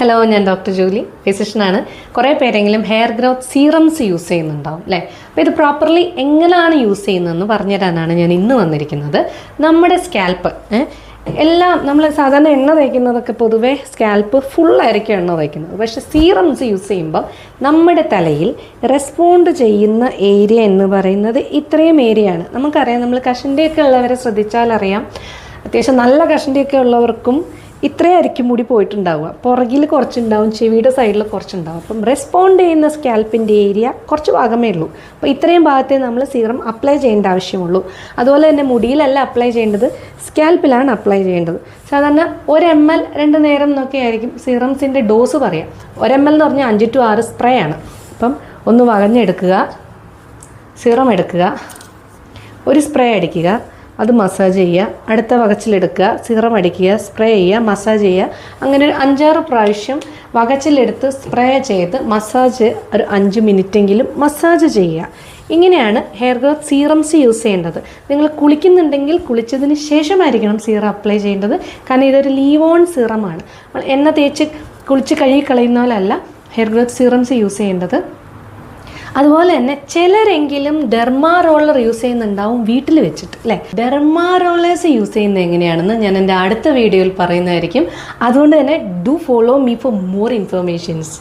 Hello, ഞാൻ doctor Julie, ഫിസിഷ്യനാണ്. കുറേ പേരെങ്കിലും ഹെയർ ഗ്രോത്ത് സീറംസ് യൂസ് ചെയ്യുന്നുണ്ടാവും അല്ലേ? അപ്പോൾ ഇത് പ്രോപ്പർലി എങ്ങനെയാണ് യൂസ് ചെയ്യുന്നതെന്ന് പറഞ്ഞുതരാനാണ് ഞാൻ ഇന്ന് വന്നിരിക്കുന്നത്. നമ്മുടെ സ്കാൽപ്പ് എല്ലാം നമ്മൾ സാധാരണ എണ്ണ തേക്കുന്നതൊക്കെ പൊതുവേ സ്കാൽപ്പ് ഫുള്ളായിരിക്കും എണ്ണ തേക്കുന്നത്. പക്ഷേ സീറംസ് യൂസ് ചെയ്യുമ്പോൾ നമ്മുടെ തലയിൽ റെസ്പോണ്ട് ചെയ്യുന്ന ഏരിയ എന്ന് പറയുന്നത് ഇത്രയും ഏരിയയാണ്. നമുക്കറിയാം, നമ്മൾ കഷണ്ടിയൊക്കെ ഉള്ളവരെ ശ്രദ്ധിച്ചാൽ അറിയാം, അത്യാവശ്യം നല്ല കഷണ്ടിയൊക്കെ ഉള്ളവർക്കും ഇത്രയായിരിക്കും മുടി പോയിട്ടുണ്ടാവുക. പുറകിൽ കുറച്ചുണ്ടാവും, ചെവിയുടെ സൈഡിൽ കുറച്ചുണ്ടാവും. അപ്പം റെസ്പോണ്ട് ചെയ്യുന്ന സ്കാൽപ്പിൻ്റെ ഏരിയ കുറച്ച് ഭാഗമേ ഉള്ളൂ. അപ്പോൾ ഇത്രയും ഭാഗത്തേ നമ്മൾ സീറം അപ്ലൈ ചെയ്യേണ്ട ആവശ്യമുള്ളൂ. അതുപോലെ തന്നെ മുടിയിലല്ല അപ്ലൈ ചെയ്യേണ്ടത്, സ്കാൽപ്പിലാണ് അപ്ലൈ ചെയ്യേണ്ടത്. സാധാരണ 1 ml 2 നേരം എന്നൊക്കെ ആയിരിക്കും സീറംസിൻ്റെ ഡോസ് പറയാം. 1 ml എന്ന് പറഞ്ഞാൽ 5 to 6 സ്പ്രേ ആണ്. അപ്പം ഒന്ന് വകഞ്ഞെടുക്കുക, സീറം എടുക്കുക, ഒരു സ്പ്രേ അടിക്കുക, അത് മസാജ് ചെയ്യുക, അടുത്ത വകച്ചിലെടുക്കുക, സീറം അടിക്കുക, സ്പ്രേ ചെയ്യുക, മസാജ് ചെയ്യുക. അങ്ങനെ ഒരു 5-6 പ്രാവശ്യം വകച്ചിലെടുത്ത് സ്പ്രേ ചെയ്ത് മസാജ് ഒരു 5 മിനിറ്റെങ്കിലും മസാജ് ചെയ്യുക. ഇങ്ങനെയാണ് ഹെയർ ഗ്രോത്ത് സീറംസ് യൂസ് ചെയ്യേണ്ടത്. നിങ്ങൾ കുളിക്കുന്നുണ്ടെങ്കിൽ കുളിച്ചതിന് ശേഷമായിരിക്കണം സീറം അപ്ലൈ ചെയ്യേണ്ടത്. കാരണം ഇതൊരു ലീവ് ഓൺ സീറമാണ്. എണ്ണ തേച്ച് കുളിച്ച് കഴുകി കളയുന്ന പോലല്ല ഹെയർ ഗ്രോത്ത് സീറംസ് യൂസ് ചെയ്യേണ്ടത്. അതുപോലെ തന്നെ ചിലരെങ്കിലും ഡെർമാ റോളർ യൂസ് ചെയ്യുന്നുണ്ടാവും വീട്ടിൽ വെച്ചിട്ട് അല്ലേ? ഡെർമാ റോളേഴ്സ് യൂസ് ചെയ്യുന്നത് എങ്ങനെയാണെന്ന് ഞാൻ എൻ്റെ അടുത്ത വീഡിയോയിൽ പറയുന്നതായിരിക്കും. അതുകൊണ്ട് തന്നെ do follow me for more informations.